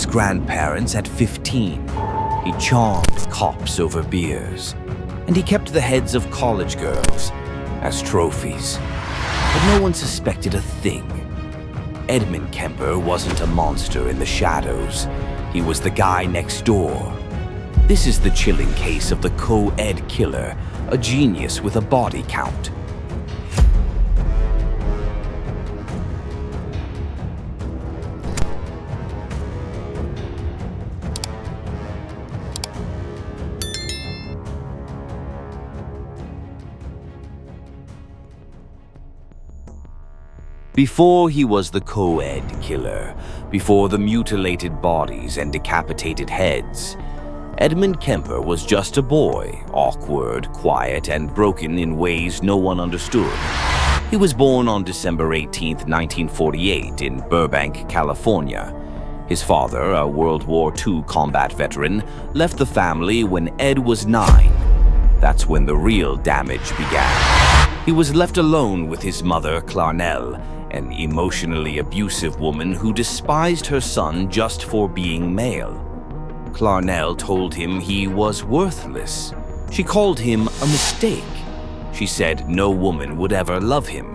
grandparents at 15. He charmed cops over beers, and he kept the heads of college girls as trophies. But no one suspected a thing. Edmund Kemper wasn't a monster in the shadows. He was the guy next door. This is the chilling case of the co-ed killer, a genius with a body count. Before he was the co-ed killer, before the mutilated bodies and decapitated heads, Edmund Kemper was just a boy, awkward, quiet, and broken in ways no one understood. He was born on December 18, 1948, in Burbank, California. His father, a World War II combat veteran, left the family when Ed was 9. That's when the real damage began. He was left alone with his mother, Clarnell, an emotionally abusive woman who despised her son just for being male. Clarnell told him he was worthless. She called him a mistake. She said no woman would ever love him.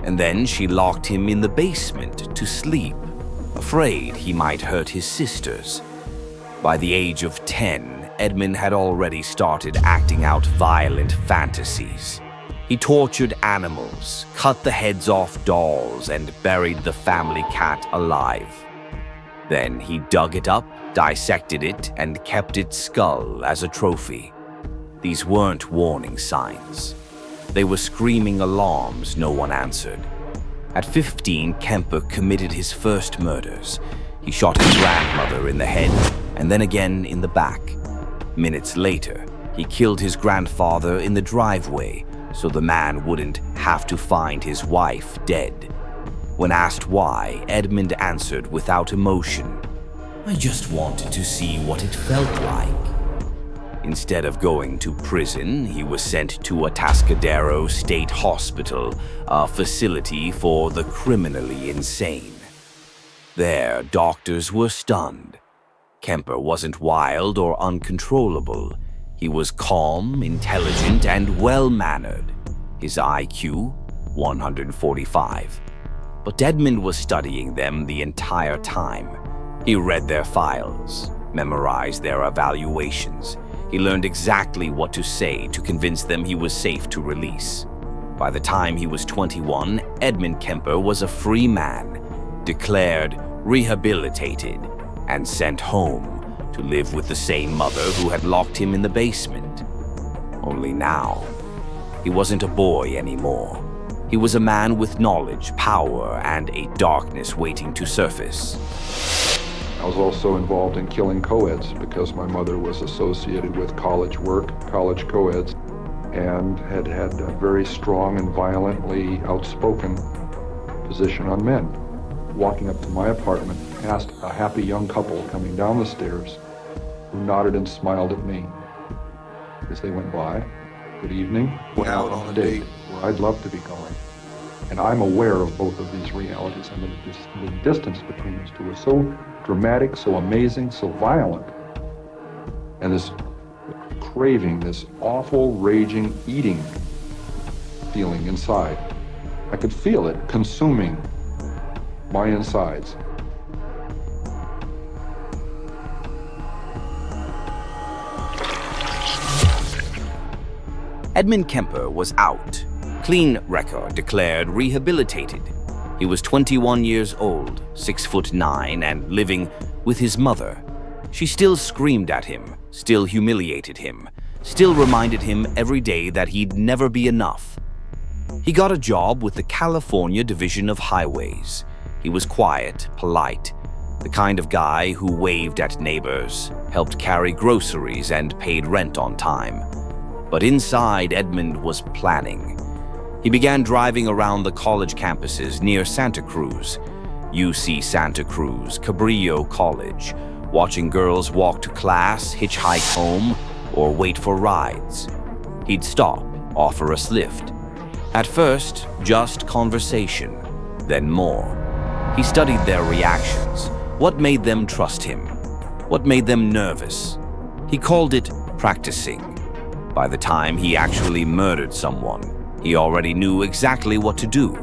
And then she locked him in the basement to sleep, afraid he might hurt his sisters. By the age of 10, Edmund had already started acting out violent fantasies. He tortured animals, cut the heads off dolls, and buried the family cat alive. Then he dug it up, dissected it, and kept its skull as a trophy. These weren't warning signs. They were screaming alarms no one answered. At 15, Kemper committed his first murders. He shot his grandmother in the head, and then again in the back. Minutes later, he killed his grandfather in the driveway, so the man wouldn't have to find his wife dead. When asked why, Edmund answered without emotion, "I just wanted to see what it felt like." Instead of going to prison, he was sent to Atascadero State Hospital, a facility for the criminally insane. There, doctors were stunned. Kemper wasn't wild or uncontrollable. He was calm, intelligent, and well-mannered. His IQ, 145. But Edmund was studying them the entire time. He read their files, memorized their evaluations. He learned exactly what to say to convince them he was safe to release. By the time he was 21, Edmund Kemper was a free man, declared rehabilitated, and sent home to live with the same mother who had locked him in the basement. Only now, he wasn't a boy anymore. He was a man with knowledge, power, and a darkness waiting to surface. I was also involved in killing co-eds because my mother was associated with college work, college co-eds, and had a very strong and violently outspoken position on men. Walking up to my apartment, past a happy young couple coming down the stairs who nodded and smiled at me as they went by. Good evening. We're out on a date where I'd love to be going. And I'm aware of both of these realities, and the distance between those two is so dramatic, so amazing, so violent. And this craving, this awful, raging, eating feeling inside. I could feel it consuming my insides. Edmund Kemper was out. Clean record, declared rehabilitated. He was 21 years old, 6'9", and living with his mother. She still screamed at him, still humiliated him, still reminded him every day that he'd never be enough. He got a job with the California Division of Highways. He was quiet, polite, the kind of guy who waved at neighbors, helped carry groceries, and paid rent on time. But inside, Edmund was planning. He began driving around the college campuses near Santa Cruz, UC Santa Cruz, Cabrillo College, watching girls walk to class, hitchhike home, or wait for rides. He'd stop, offer us lift. At first, just conversation, then more. He studied their reactions, What made them trust him? What made them nervous? He called it practicing. By the time he actually murdered someone, he already knew exactly what to do.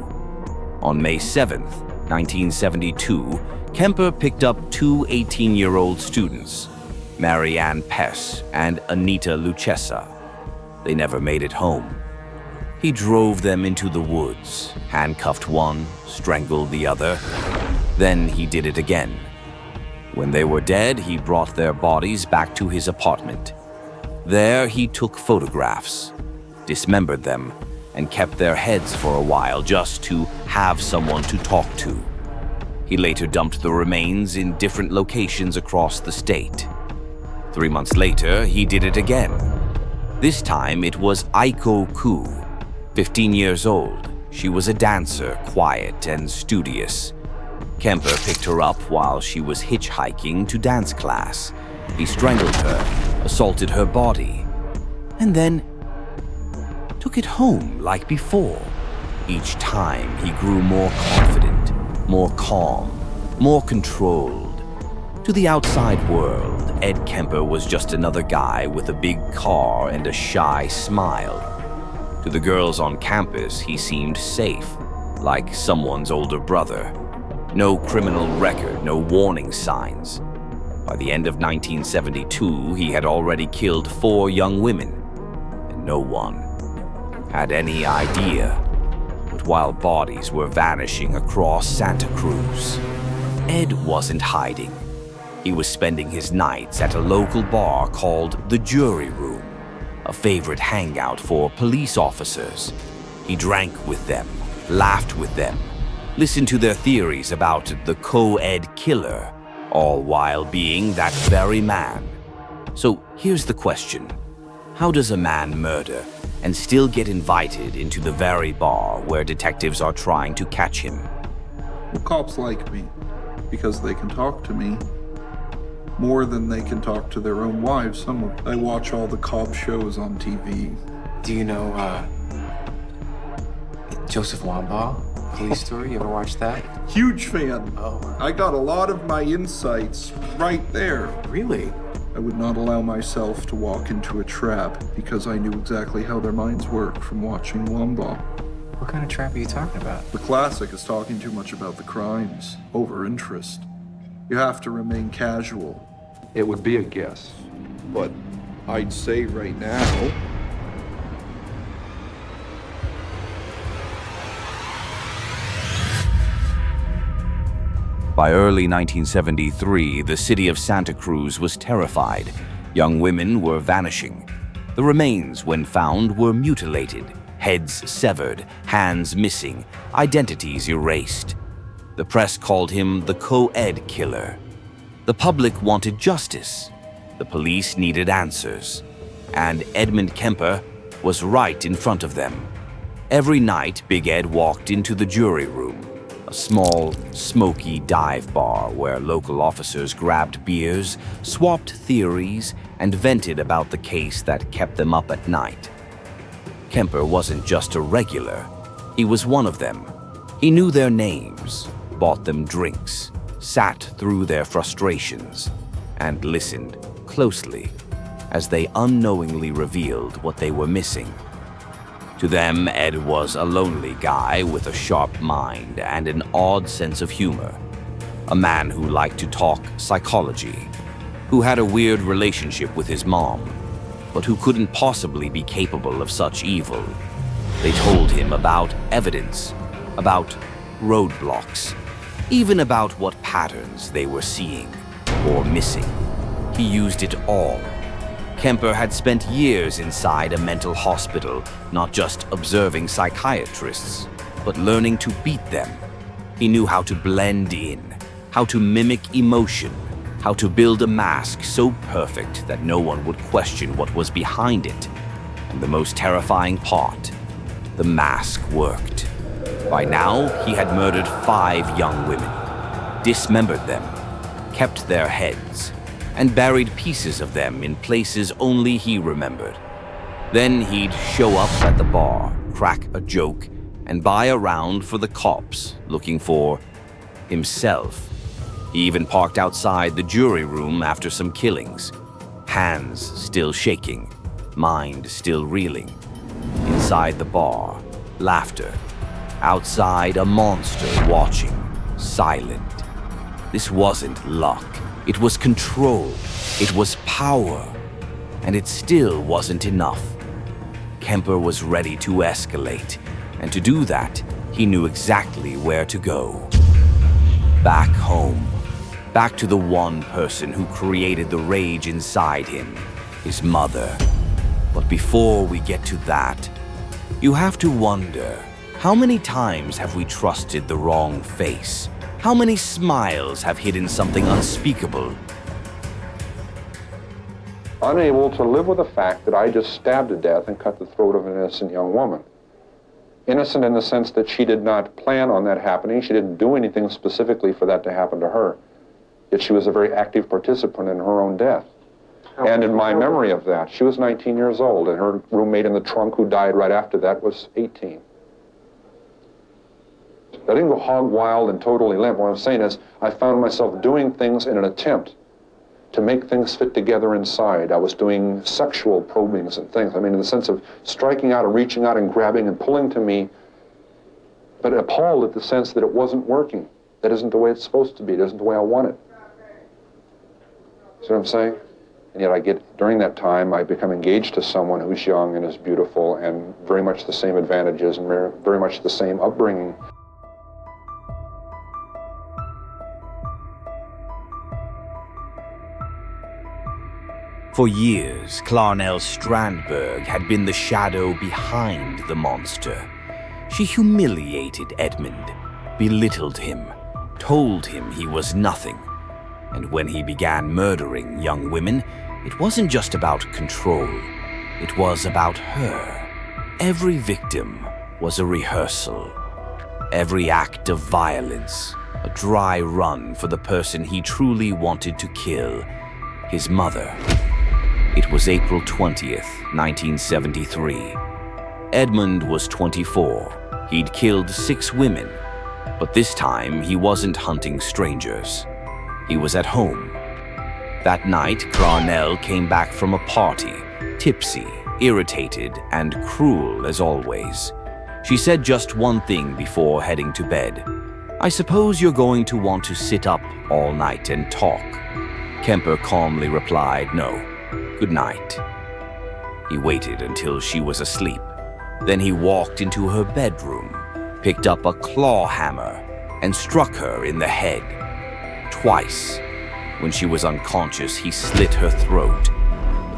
On May 7th, 1972, Kemper picked up two 18-year-old students, Marianne Pess and Anita Lucchesa. They never made it home. He drove them into the woods, handcuffed one, strangled the other. Then he did it again. When they were dead, he brought their bodies back to his apartment. There he took photographs, dismembered them, and kept their heads for a while just to have someone to talk to. He later dumped the remains in different locations across the state. 3 months later, he did it again. This time it was Aiko Ku, 15 years old. She was a dancer, quiet and studious. Kemper picked her up while she was hitchhiking to dance class. He strangled her, assaulted her body, and then took it home like before. Each time he grew more confident, more calm, more controlled. To the outside world, Ed Kemper was just another guy with a big car and a shy smile. To the girls on campus, he seemed safe, like someone's older brother. No criminal record, no warning signs. By the end of 1972, he had already killed 4 young women, and no one had any idea. But while bodies were vanishing across Santa Cruz, Ed wasn't hiding. He was spending his nights at a local bar called the Jury Room, a favorite hangout for police officers. He drank with them, laughed with them, listened to their theories about the co-ed killer, all while being that very man. So here's the question. How does a man murder and still get invited into the very bar where detectives are trying to catch him? Well, cops like me because they can talk to me more than they can talk to their own wives. I watch all the cop shows on TV. Do you know Joseph Wambaugh, Police Story? You ever watched that? Huge fan. Oh. I got a lot of my insights right there. Really? I would not allow myself to walk into a trap because I knew exactly how their minds work from watching Wambaugh. What kind of trap are you talking about? The classic is talking too much about the crimes, over interest. You have to remain casual. It would be a guess, but I'd say right now, By early 1973, the city of Santa Cruz was terrified. Young women were vanishing. The remains, when found, were mutilated, heads severed, hands missing, identities erased. The press called him the co-ed killer. The public wanted justice. The police needed answers. And Edmund Kemper was right in front of them. Every night, Big Ed walked into the jury room, a small, smoky dive bar where local officers grabbed beers, swapped theories, and vented about the case that kept them up at night. Kemper wasn't just a regular. He was one of them. He knew their names, bought them drinks, sat through their frustrations, and listened closely as they unknowingly revealed what they were missing. To them, Ed was a lonely guy with a sharp mind and an odd sense of humor. A man who liked to talk psychology, who had a weird relationship with his mom, but who couldn't possibly be capable of such evil. They told him about evidence, about roadblocks, even about what patterns they were seeing or missing. He used it all. Kemper had spent years inside a mental hospital, not just observing psychiatrists, but learning to beat them. He knew how to blend in, how to mimic emotion, how to build a mask so perfect that no one would question what was behind it. And the most terrifying part, the mask worked. By now, he had murdered 5 young women, dismembered them, kept their heads, and buried pieces of them in places only he remembered. Then he'd show up at the bar, crack a joke, and buy a round for the cops looking for himself. He even parked outside the jury room after some killings, hands still shaking, mind still reeling. Inside the bar, laughter. Outside, a monster watching, silent. This wasn't luck. It was control. It was power. And it still wasn't enough. Kemper was ready to escalate, and to do that, he knew exactly where to go. Back home. Back to the one person who created the rage inside him, his mother. But before we get to that, you have to wonder, how many times have we trusted the wrong face? How many smiles have hidden something unspeakable? Unable to live with the fact that I just stabbed to death and cut the throat of an innocent young woman. Innocent in the sense that she did not plan on that happening. She didn't do anything specifically for that to happen to her. Yet she was a very active participant in her own death. And in my memory of that, she was 19 years old, and her roommate in the trunk who died right after that was 18. I didn't go hog wild and totally limp. What I'm saying is I found myself doing things in an attempt to make things fit together inside. I was doing sexual probings and things. I mean, in the sense of striking out and reaching out and grabbing and pulling to me, but appalled at the sense that it wasn't working. That isn't the way it's supposed to be. It isn't the way I want it. See what I'm saying? And yet during that time, I become engaged to someone who's young and is beautiful and very much the same advantages and very much the same upbringing. For years, Clarnell Strandberg had been the shadow behind the monster. She humiliated Edmund, belittled him, told him he was nothing. And when he began murdering young women, it wasn't just about control. It was about her. Every victim was a rehearsal. Every act of violence, a dry run for the person he truly wanted to kill, his mother. It was April 20th, 1973. Edmund was 24. He'd killed 6 women, but this time he wasn't hunting strangers. He was at home. That night, Clarnell came back from a party, tipsy, irritated, and cruel as always. She said just one thing before heading to bed. "I suppose you're going to want to sit up all night and talk." Kemper calmly replied, "No, good night." He waited until she was asleep. Then he walked into her bedroom, picked up a claw hammer, and struck her in the head. Twice. When she was unconscious, he slit her throat.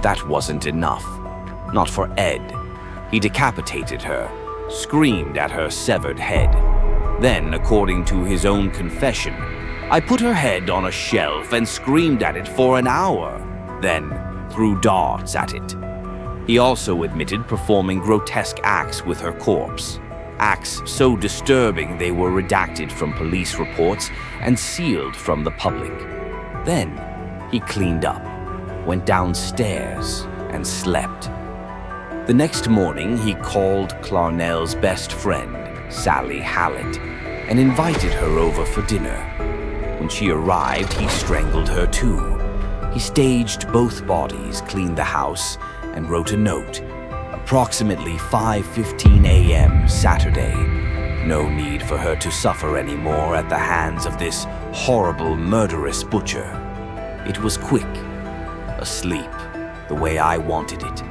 That wasn't enough. Not for Ed. He decapitated her, screamed at her severed head. Then, according to his own confession, "I put her head on a shelf and screamed at it for an hour, then threw darts at it." He also admitted performing grotesque acts with her corpse. Acts so disturbing they were redacted from police reports and sealed from the public. Then, he cleaned up, went downstairs, and slept. The next morning, he called Clarnell's best friend, Sally Hallett, and invited her over for dinner. When she arrived, he strangled her too. He staged both bodies, cleaned the house, and wrote a note. Approximately 5:15 a.m. Saturday. No need for her to suffer anymore at the hands of this horrible, murderous butcher. It was quick, asleep, the way I wanted it.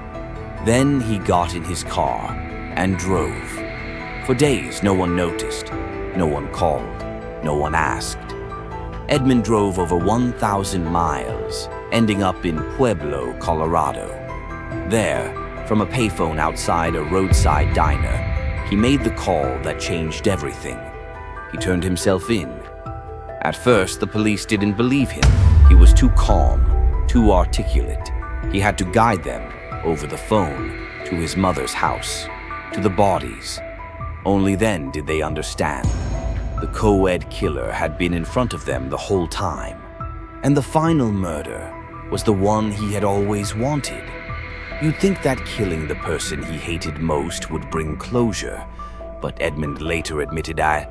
Then he got in his car and drove. For days, no one noticed, no one called, no one asked. Edmund drove over 1,000 miles, ending up in Pueblo, Colorado. There, from a payphone outside a roadside diner, he made the call that changed everything. He turned himself in. At first, the police didn't believe him. He was too calm, too articulate. He had to guide them, over the phone, to his mother's house, to the bodies. Only then did they understand. The co-ed killer had been in front of them the whole time. And the final murder was the one he had always wanted. You'd think that killing the person he hated most would bring closure, but Edmund later admitted, I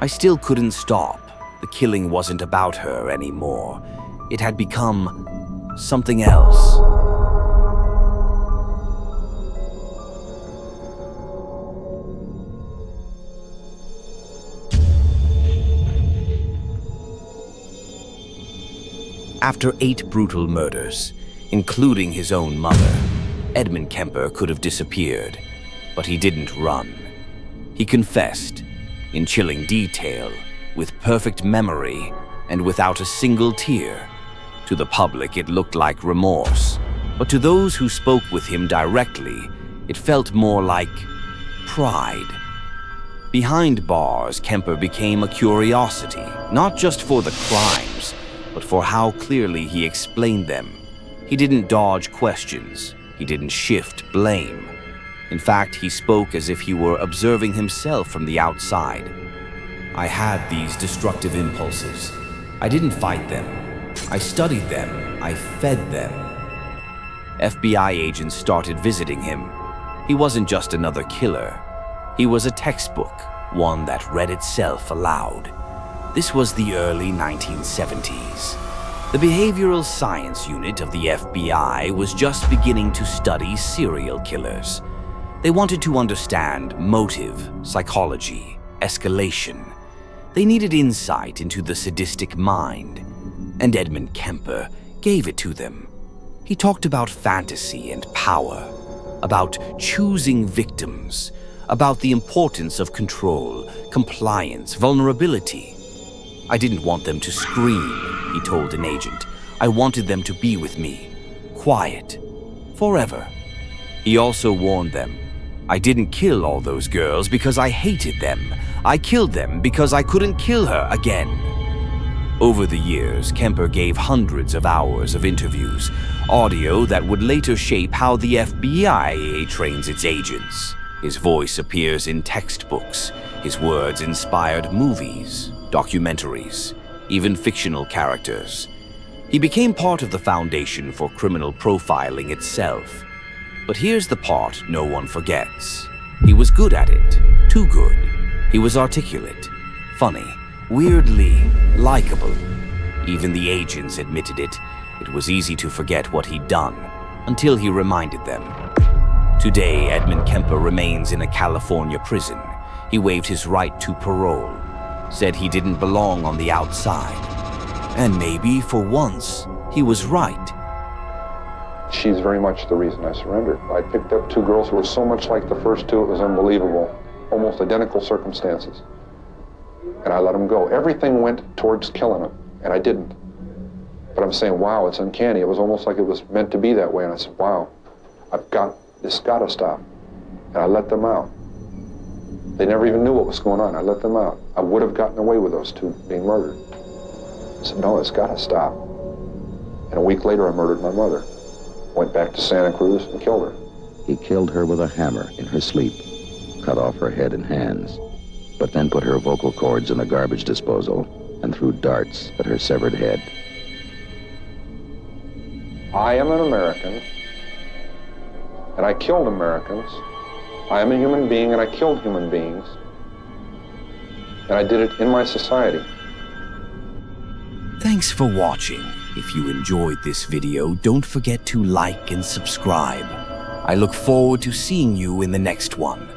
still couldn't stop. The killing wasn't about her anymore. It had become something else. After 8 brutal murders, including his own mother, Edmund Kemper could have disappeared, but he didn't run. He confessed, in chilling detail, with perfect memory, and without a single tear. To the public, it looked like remorse, but to those who spoke with him directly, it felt more like pride. Behind bars, Kemper became a curiosity, not just for the crimes, but for how clearly he explained them. He didn't dodge questions. He didn't shift blame. In fact, he spoke as if he were observing himself from the outside. I had these destructive impulses. I didn't fight them. I studied them. I fed them. FBI agents started visiting him. He wasn't just another killer. He was a textbook, one that read itself aloud. This was the early 1970s. The Behavioral Science Unit of the FBI was just beginning to study serial killers. They wanted to understand motive, psychology, escalation. They needed insight into the sadistic mind, and Edmund Kemper gave it to them. He talked about fantasy and power, about choosing victims, about the importance of control, compliance, vulnerability. I didn't want them to scream, he told an agent. I wanted them to be with me, quiet, forever. He also warned them, I didn't kill all those girls because I hated them. I killed them because I couldn't kill her again. Over the years, Kemper gave hundreds of hours of interviews, audio that would later shape how the FBI trains its agents. His voice appears in textbooks. His words inspired movies, documentaries, even fictional characters. He became part of the foundation for criminal profiling itself. But here's the part no one forgets. He was good at it, too good. He was articulate, funny, weirdly likable. Even the agents admitted it. It was easy to forget what he'd done, until he reminded them. Today, Edmund Kemper remains in a California prison. He waived his right to parole, said he didn't belong on the outside. And maybe, for once, he was right. She's very much the reason I surrendered. I picked up 2 girls who were so much like the first 2, it was unbelievable. Almost identical circumstances. And I let them go. Everything went towards killing them, and I didn't. But I'm saying, wow, it's uncanny. It was almost like it was meant to be that way. And I said, wow, this gotta stop. And I let them out. They never even knew what was going on. I let them out. I would have gotten away with those 2 being murdered. I said, no, it's gotta stop. And a week later, I murdered my mother. Went back to Santa Cruz and killed her. He killed her with a hammer in her sleep, cut off her head and hands, but then put her vocal cords in a garbage disposal and threw darts at her severed head. I am an American, and I killed Americans. I am a human being, and I killed human beings. And I did it in my society. Thanks for watching. If you enjoyed this video, don't forget to like and subscribe. I look forward to seeing you in the next one.